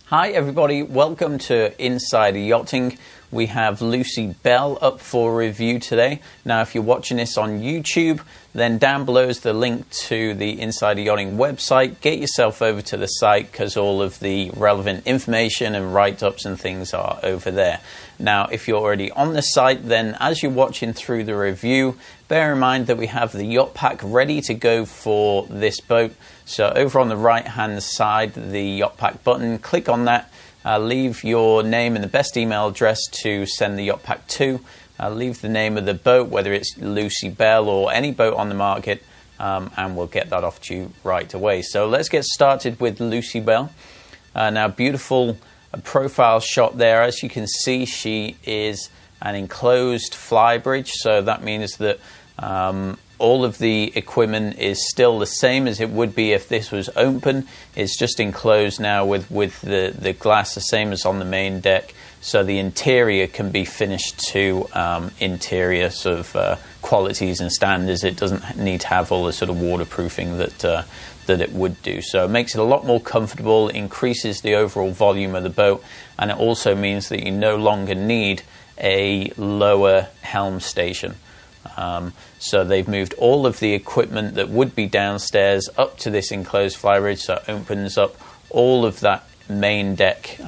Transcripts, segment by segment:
Hi everybody, welcome to Insider Yachting. We have Lucy Belle up for review today. Now if you're watching this on YouTube, then down below is the link to the Insider Yachting website. Get yourself over to the site because all of the relevant information and write-ups and things are over there. Now if you're already on the site, then as you're watching through the review, bear in mind that we have the yacht pack ready to go for this boat. So over on the right hand side, the yacht pack button, click on that, leave your name and the best email address to send the yacht pack to, leave the name of the boat, whether it's Lucy Belle or any boat on the market, and we'll get that off to you right away. So let's get started with Lucy Belle. Now beautiful profile shot there. As you can see, she is an enclosed Flybridge, so that means that all of the equipment is still the same as it would be if this was open. It's just enclosed now with the glass the same as on the main deck, so the interior can be finished to interior sort of qualities and standards. It doesn't need to have all the sort of waterproofing that it would do. So it makes it a lot more comfortable, increases the overall volume of the boat, and it also means that you no longer need a lower helm station. So they've moved all of the equipment that would be downstairs up to this enclosed Flybridge, so it opens up all of that main deck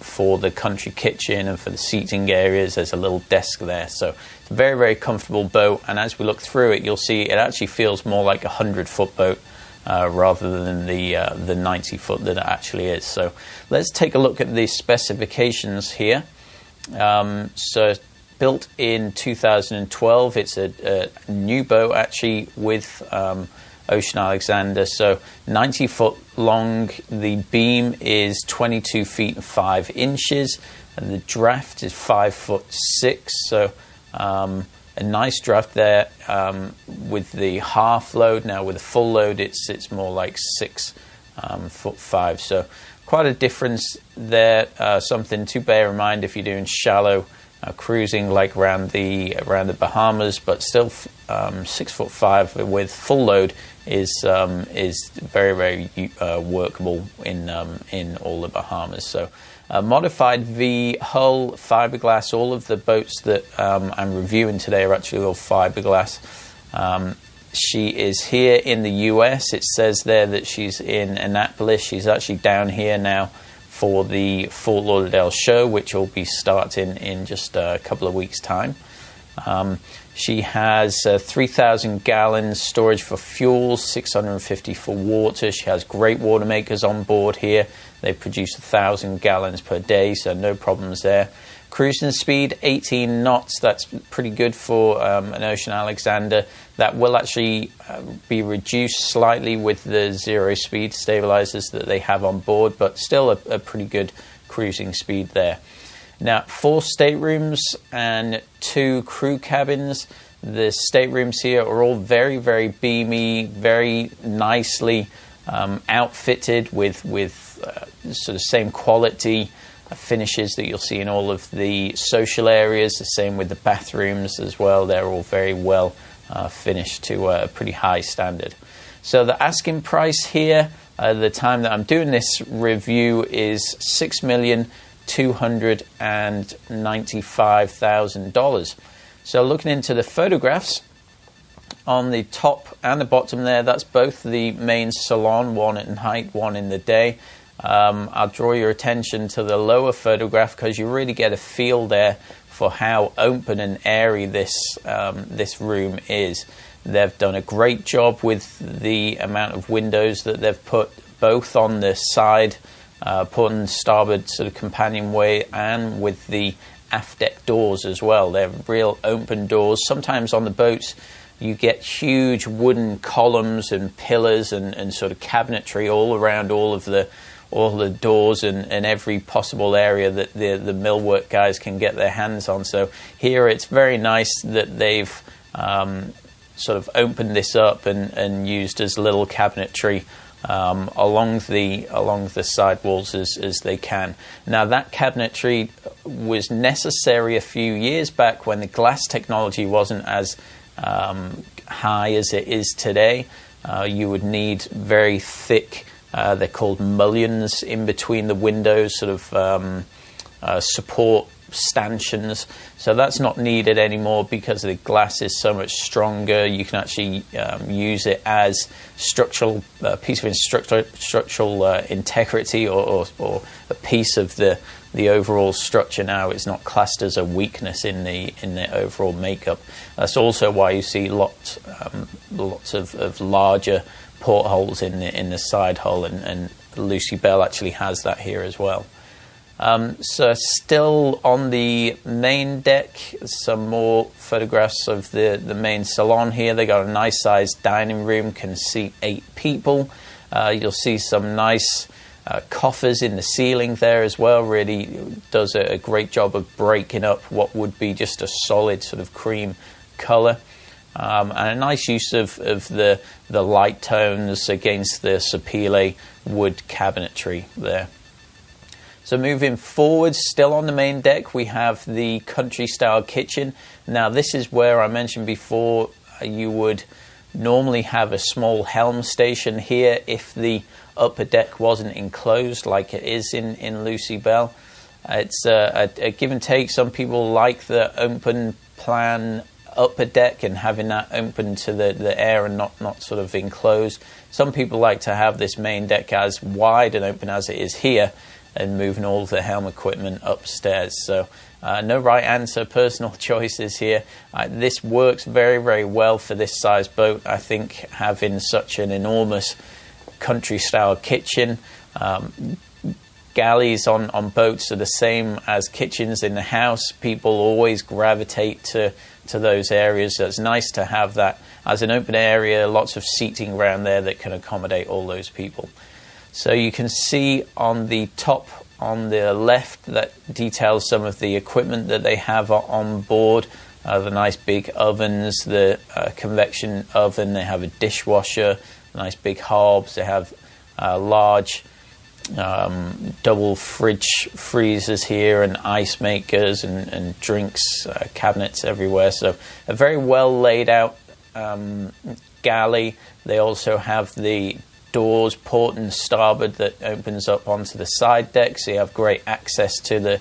for the country kitchen and for the seating areas. There's a little desk there, so it's a very, very comfortable boat, and as we look through it, you'll see it actually feels more like a 100-foot boat rather than the 90-foot that it actually is. So let's take a look at the specifications here. So built in 2012, it's a new boat actually with Ocean Alexander, so 90 foot long. The beam is 22 feet and 5 inches, and the draft is 5'6", so a nice draft there with the half load. Now with a full load, it's more like 6'5", so quite a difference there. Something to bear in mind if you're doing shallow cruising like around the Bahamas, but still 6'5" with full load is very, very workable in all the Bahamas. So modified V hull, fiberglass. All of the boats that I'm reviewing today are actually all fiberglass. She is here in the US. It says there that she's in Annapolis. She's actually down here now for the Fort Lauderdale show, which will be starting in just a couple of weeks' time. She has 3,000 gallons storage for fuel, 650 for water. She has great water makers on board here. They produce 1,000 gallons per day, so no problems there. Cruising speed, 18 knots. That's pretty good for an Ocean Alexander. That will actually be reduced slightly with the zero speed stabilizers that they have on board, but still a pretty good cruising speed there. Now, 4 staterooms and 2 crew cabins. The staterooms here are all very, very beamy, very nicely outfitted with sort of same quality finishes that you'll see in all of the social areas. The same with the bathrooms as well. They're all very well finished to a pretty high standard. So the asking price here, the time that I'm doing this review, is $6,295,000. So looking into the photographs on the top and the bottom there, that's both the main salon, one in height, one in the day. I'll draw your attention to the lower photograph because you really get a feel there for how open and airy this room is. They've done a great job with the amount of windows that they've put both on the side, put on starboard sort of companionway, and with the aft deck doors as well. They're real open doors. Sometimes on the boats you get huge wooden columns and pillars and sort of cabinetry all around all the doors and every possible area that the millwork guys can get their hands on. So here it's very nice that they've sort of opened this up and used as little cabinetry along the side walls as they can. Now that cabinetry was necessary a few years back when the glass technology wasn't as high as it is today. You would need very thick They're called mullions in between the windows, sort of support stanchions. So that's not needed anymore because the glass is so much stronger. You can actually use it as structural piece of structural integrity, or a piece of the overall structure. Now it's not classed as a weakness in the overall makeup. That's also why you see lots of larger portholes in the side hull, and Lucy Belle actually has that here as well. So still on the main deck, some more photographs of the main salon here. They got a nice sized dining room, can seat 8 people. You'll see some nice coffers in the ceiling there as well. Really does a great job of breaking up what would be just a solid sort of cream color. And a nice use of the light tones against the Sapele wood cabinetry there. So moving forward, still on the main deck, we have the country-style kitchen. Now this is where I mentioned before you would normally have a small helm station here if the upper deck wasn't enclosed like it is in Lucy Belle. It's a give and take. Some people like the open plan upper deck and having that open to the air and not sort of enclosed. Some people like to have this main deck as wide and open as it is here, and moving all of the helm equipment upstairs. So no right answer, personal choices here. This works very, very well for this size boat. I think having such an enormous country style kitchen, galleys on boats are the same as kitchens in the house. People always gravitate to those areas. So it's nice to have that as an open area, lots of seating around there that can accommodate all those people. So you can see on the top on the left that details some of the equipment that they have on board. The nice big ovens, the convection oven, they have a dishwasher, nice big hobs, they have large double fridge freezers here, and ice makers and drinks cabinets everywhere. So a very well laid out galley. They also have the doors, port and starboard, that opens up onto the side deck, so you have great access to the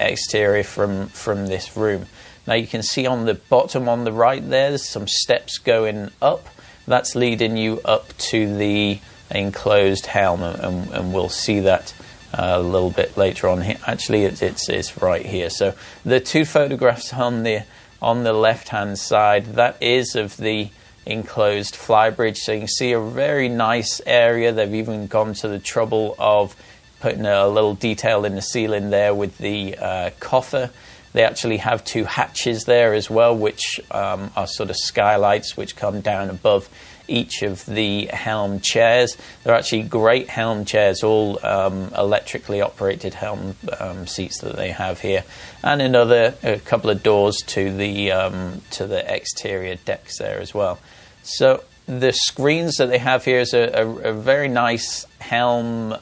exterior from this room. Now you can see on the bottom on the right there's some steps going up. That's leading you up to the enclosed helm, and we'll see that a little bit later on here. Actually it's right here. So the 2 photographs on the left hand side, that is of the enclosed Flybridge. So you can see a very nice area. They've even gone to the trouble of putting a little detail in the ceiling there with the coffer. They actually have 2 hatches there as well, which are sort of skylights which come down above each of the helm chairs. They're actually great helm chairs, all electrically operated helm seats that they have here, and a couple of doors to the exterior decks there as well. So the screens that they have here is a very nice helm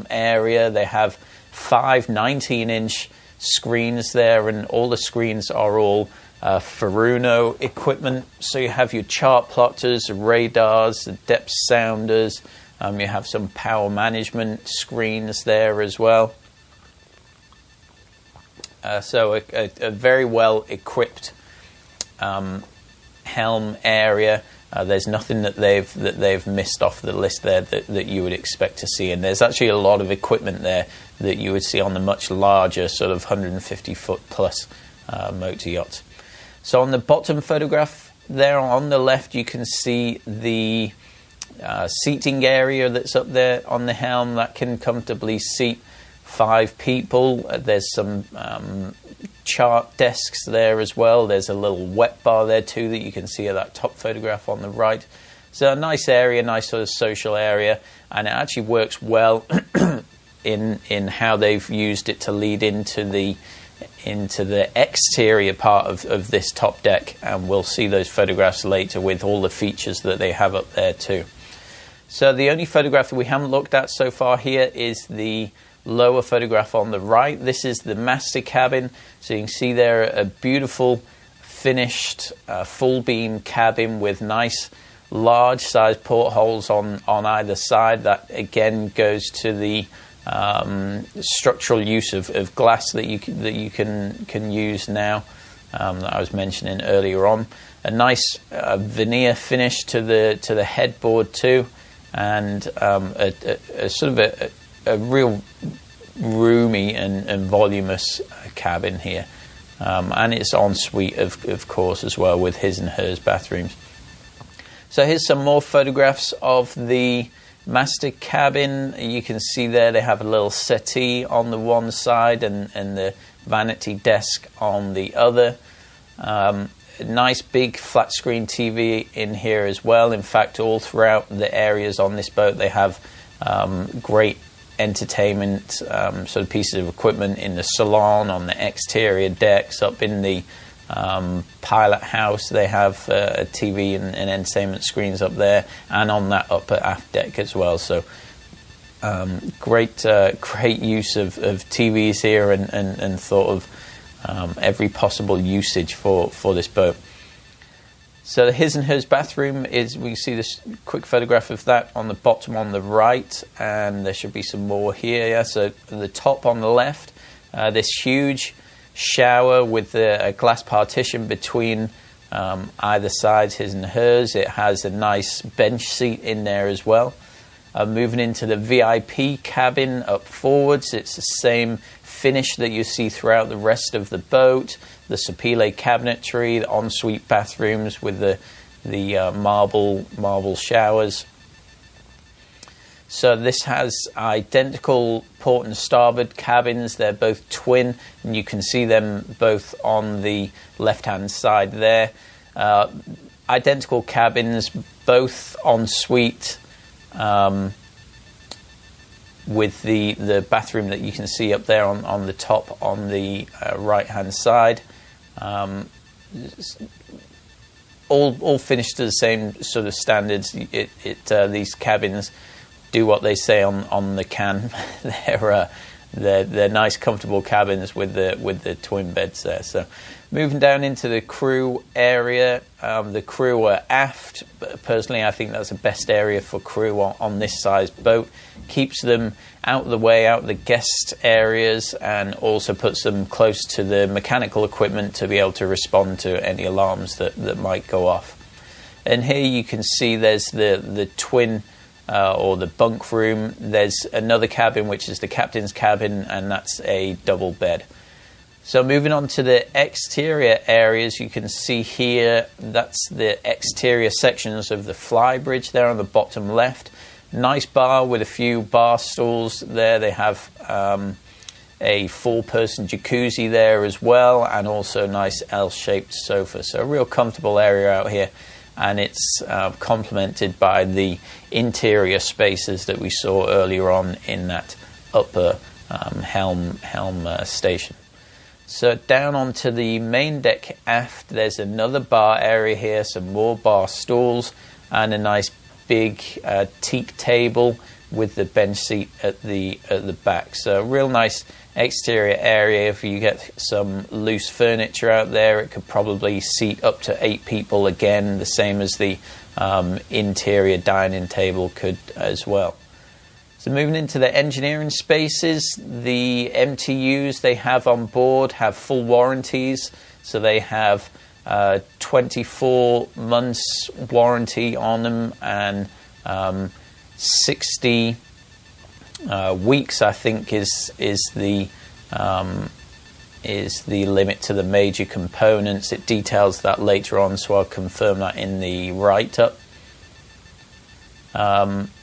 area. They have 5 19-inch screens there, and all the screens are all Furuno equipment. So you have your chart plotters, radars, the depth sounders. You have some power management screens there as well. So a very well equipped helm area. There's nothing that they've missed off the list there that you would expect to see, and there's actually a lot of equipment there that you would see on the much larger sort of 150 foot plus motor yacht. So on the bottom photograph there on the left, you can see the seating area that's up there on the helm that can comfortably seat 5 people. There's some chart desks there as well. There's a little wet bar there too that you can see at that top photograph on the right. So a nice area, nice sort of social area, and it actually works well in how they've used it to lead into the exterior part of this top deck, and we'll see those photographs later with all the features that they have up there too. So the only photograph that we haven't looked at so far here is the lower photograph on the right. This is the master cabin. So you can see there a beautiful finished full beam cabin with nice large size portholes on either side. That again goes to the structural use of glass that you can use now, that I was mentioning earlier on. A nice veneer finish to the headboard too, and a sort of a real roomy and voluminous cabin here, and it's en suite of course as well, with his and hers bathrooms. So here's some more photographs of the master cabin. You can see there they have a little settee on the one side and the vanity desk on the other. Nice big flat screen TV in here as well. In fact, all throughout the areas on this boat they have great entertainment sort of pieces of equipment in the salon, on the exterior decks, up in the pilot house they have a TV and entertainment screens up there, and on that upper aft deck as well. So great use of TVs here, and thought of every possible usage for this boat. So his and hers bathroom is, we see this quick photograph of that on the bottom on the right, and there should be some more here. Yeah, so the top on the left, this huge shower with a glass partition between either sides, his and hers. It has a nice bench seat in there as well. Moving into the VIP cabin up forwards, it's the same finish that you see throughout the rest of the boat. The Sapele cabinetry, the ensuite bathrooms with the marble showers. So this has identical port and starboard cabins. They're both twin, and you can see them both on the left-hand side there. Identical cabins, both en suite, with the bathroom that you can see up there on the top on the right-hand side. All finished to the same sort of standards. These cabins do what they say on the can. They're nice, comfortable cabins with the twin beds there. So, moving down into the crew area, the crew are aft. Personally, I think that's the best area for crew on this size boat. Keeps them out of the way, out of the guest areas, and also puts them close to the mechanical equipment to be able to respond to any alarms that might go off. And here you can see there's the twin or the bunk room. There's another cabin which is the captain's cabin, and that's a double bed. So moving on to the exterior areas, you can see here that's the exterior sections of the Flybridge there on the bottom left. Nice bar with a few bar stools there. They have a 4-person jacuzzi there as well, and also a nice L-shaped sofa. So a real comfortable area out here, and it's complemented by the interior spaces that we saw earlier on in that upper Helm station. So down onto the main deck aft, there's another bar area here, some more bar stools, and a nice big teak table with the bench seat at the back. So real nice exterior area. If you get some loose furniture out there, it could probably seat up to 8 people again, the same as the interior dining table could as well. So moving into the engineering spaces, the MTUs they have on board have full warranties. So they have 24 months warranty on them, and 60 weeks I think is the limit to the major components. It details that later on, so I'll confirm that in the write-up.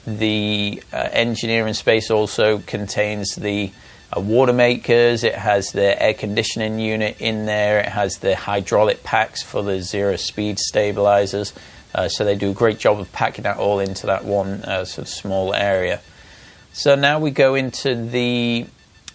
The engineering space also contains the water makers. It has the air conditioning unit in there. It has the hydraulic packs for the 0-speed stabilizers. So they do a great job of packing that all into that one sort of small area. So now we go into the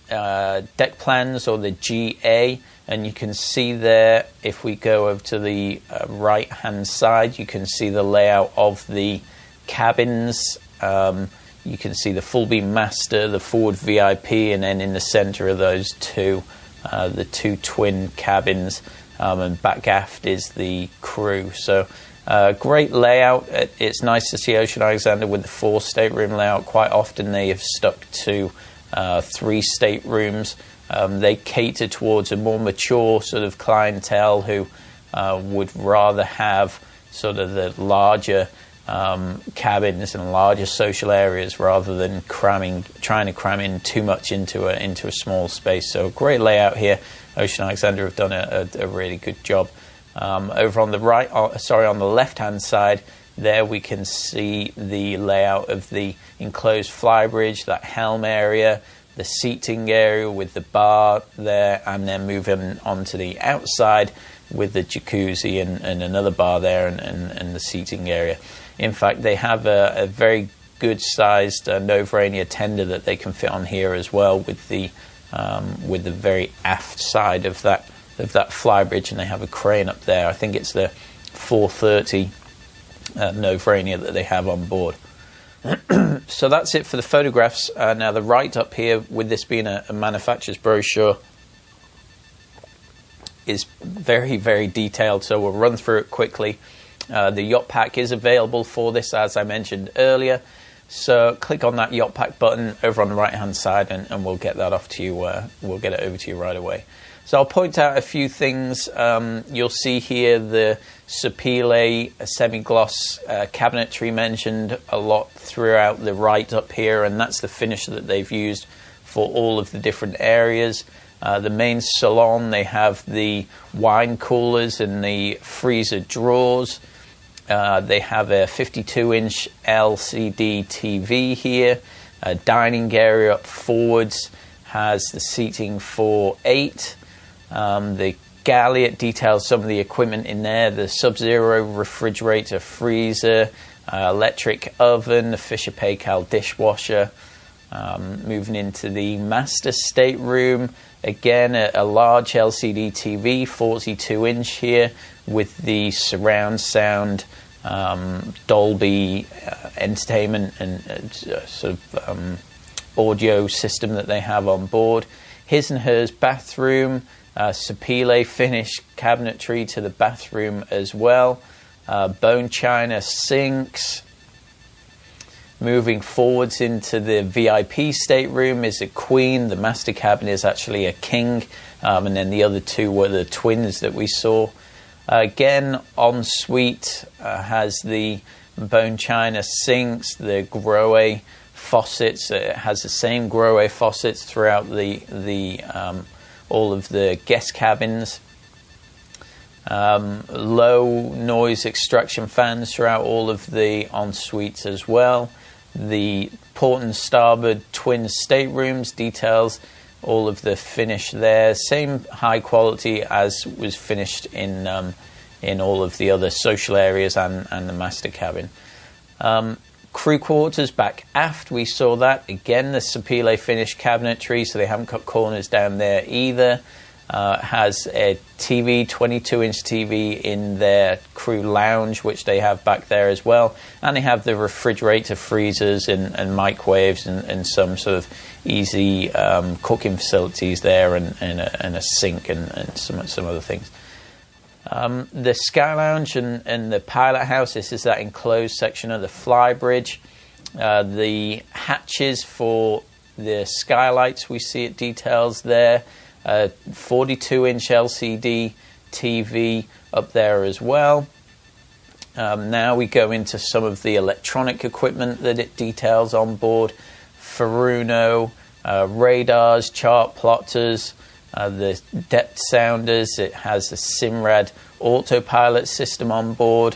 deck plans, or the GA, and you can see there, if we go over to the right hand side, you can see the layout of the cabins. You can see the full beam master, the forward VIP, and then in the center of those two, the 2 twin cabins, and back aft is the crew. So Great layout. It's nice to see Ocean Alexander with the 4 stateroom layout. Quite often they have stuck to 3 staterooms. They cater towards a more mature sort of clientele who would rather have sort of the larger cabins and larger social areas rather than trying to cram in too much into a small space. So great layout here. Ocean Alexander have done a really good job. Over on the on the left-hand side, there we can see the layout of the enclosed Flybridge, that Helm area, the seating area with the bar there, and then moving on to the outside with the jacuzzi and another bar there and the seating area. In fact, they have a very good sized Novrania tender that they can fit on here as well with the very aft side of that Flybridge, and they have a crane up there. I think it's the 430 Novrania that they have on board. So that's it for the photographs. Now the right up here, with this being a manufacturer's brochure, is very, very detailed, so we'll run through it quickly. The yacht pack is available for this, as I mentioned earlier, so click on that yacht pack button over on the right hand side and we'll get that off to you. We'll get it over to you right away. So I'll point out a few things. You'll see here the Sapele semi-gloss cabinetry mentioned a lot throughout the right up here, and that's the finish that they've used for all of the different areas. The main salon, they have the wine coolers and the freezer drawers. They have a 52-inch LCD TV here. A dining area up forwards has the seating for 8. The Galliot details some of the equipment in there. The Sub-Zero refrigerator, freezer, electric oven, the Fisher Paykel dishwasher. Moving into the master stateroom, again a large LCD TV, 42-inch here, with the surround sound, Dolby entertainment and sort of audio system that they have on board. His and hers bathroom, Sapele finish cabinetry to the bathroom as well. Bone china sinks. Moving forwards into the VIP stateroom is a queen. The master cabin is actually a king. And then the other 2 were the twins that we saw. Again, ensuite has the bone china sinks, the Grohe faucets. It has the same Grohe faucets throughout all of the guest cabins. Low noise extraction fans throughout all of the en-suites as well. The port and starboard twin staterooms details all of the finish there. Same high quality as was finished in all of the other social areas and the master cabin. Crew quarters back aft, we saw that. Again, the Sapele finish cabinetry, so they haven't cut corners down there either. Has a TV, 22-inch TV in their crew lounge, which they have back there as well. And they have the refrigerator, freezers and microwaves and some sort of easy cooking facilities there and a sink and some other things. The Sky Lounge and the Pilot House, this is that enclosed section of the Flybridge. The hatches for the skylights, we see it details there. 42-inch LCD TV up there as well. Now we go into some of the electronic equipment that it details on board. Furuno, radars, chart plotters, the depth sounders. It has a Simrad autopilot system on board.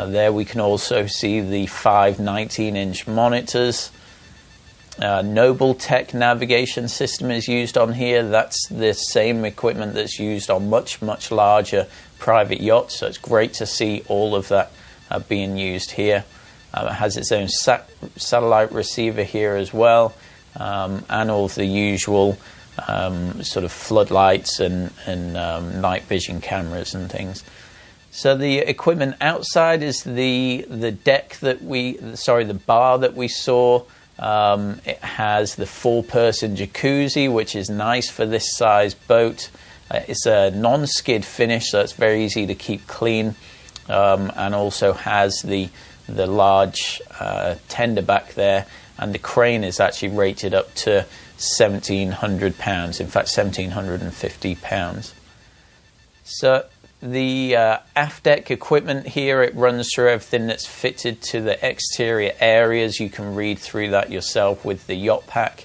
There we can also see the 5 19-inch monitors. Noble Tech navigation system is used on here. That's the same equipment that's used on much, much larger private yachts. So it's great to see all of that being used here. It has its own satellite receiver here as well, and all of the usual sort of floodlights and night vision cameras and things. So the equipment outside is the bar that we saw. It has the 4-person jacuzzi, which is nice for this size boat. It's a non-skid finish, so it's very easy to keep clean. and also has the large tender back there, and the crane is actually rated up to 1,700 pounds, in fact 1,750 pounds. So the aft deck equipment here, it runs through everything that's fitted to the exterior areas. You can read through that yourself with the yacht pack.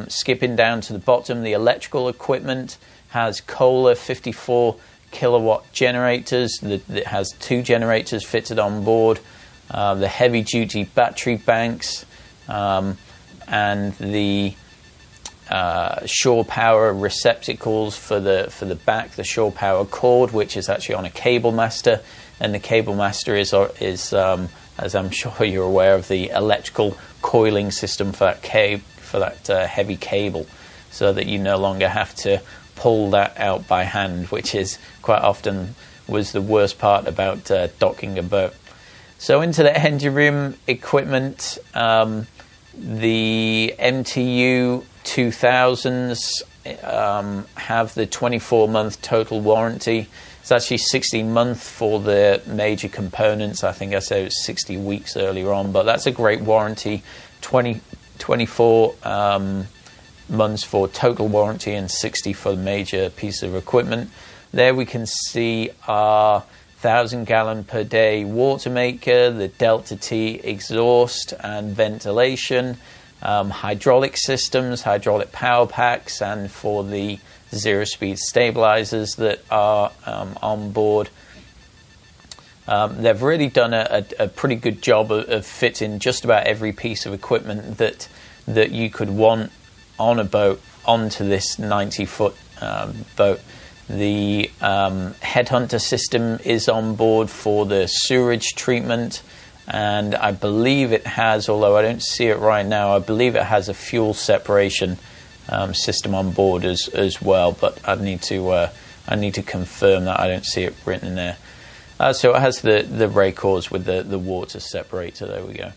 Skipping down to the bottom, the electrical equipment has Kohler 54 kilowatt generators. It has 2 generators fitted on board. The heavy duty battery banks, and the shore power receptacles for the back, the shore power cord, which is actually on a cable master, and the cable master is as I'm sure you're aware of, the electrical coiling system for that heavy cable, so that you no longer have to pull that out by hand, which is quite often was the worst part about docking a boat. So into the engine room equipment, the MTU 2000s have the 24-month total warranty. It's actually 16 months for the major components. I think I said it was 60 weeks earlier on, but that's a great warranty. 24 months for total warranty and 60 for the major piece of equipment. There we can see our 1,000 gallon per day water maker, the Delta T exhaust and ventilation, hydraulic systems, hydraulic power packs, and for the zero-speed stabilizers that are on board. They've really done a pretty good job of fitting just about every piece of equipment that you could want on a boat onto this 90-foot boat. The headhunter system is on board for the sewerage treatment, and I believe it has, although I don't see it right now, I believe it has a fuel separation system on board as well, but I need to confirm that. I don't see it written there. So it has the racors with the water separator. There we go.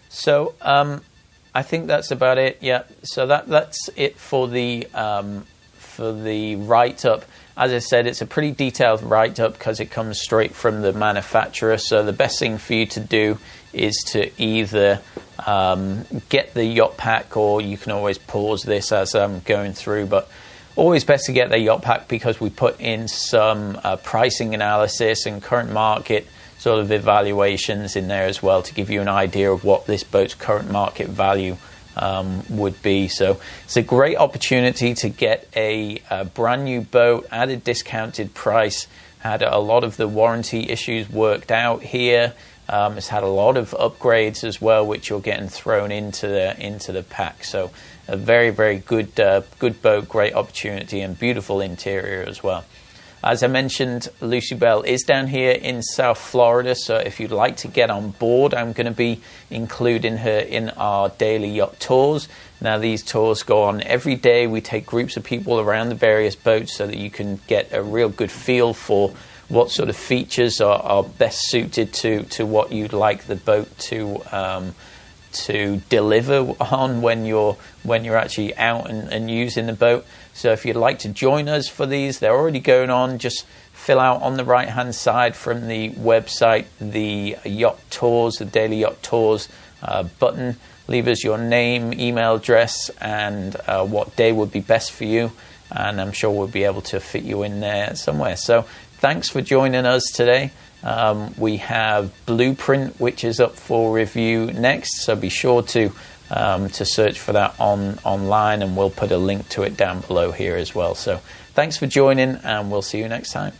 So I think that's about it. Yeah. So that's it for the write-up. As I said, it's a pretty detailed write-up because it comes straight from the manufacturer. So the best thing for you to do is to either get the yacht pack, or you can always pause this as I'm going through, but always best to get the yacht pack because we put in some pricing analysis and current market sort of evaluations in there as well to give you an idea of what this boat's current market value would be. So it's a great opportunity to get a brand new boat at a discounted price. Had a lot of the warranty issues worked out here. It's had a lot of upgrades as well, which you're getting thrown into the pack. So a very, very good boat, great opportunity, and beautiful interior as well. As I mentioned, Lucy Belle is down here in South Florida, so if you'd like to get on board, I'm going to be including her in our daily yacht tours. Now, these tours go on every day. We take groups of people around the various boats so that you can get a real good feel for what sort of features are best suited to what you'd like the boat to deliver on when you're actually out and using the boat. So if you'd like to join us for these, they're already going on. Just fill out on the right hand side from the website the yacht tours, the daily yacht tours button. Leave us your name, email address, and what day would be best for you, and I'm sure we'll be able to fit you in there somewhere. So thanks for joining us today. We have Blueprint, which is up for review next, so be sure to search for that online, and we'll put a link to it down below here as well. So thanks for joining, and we'll see you next time.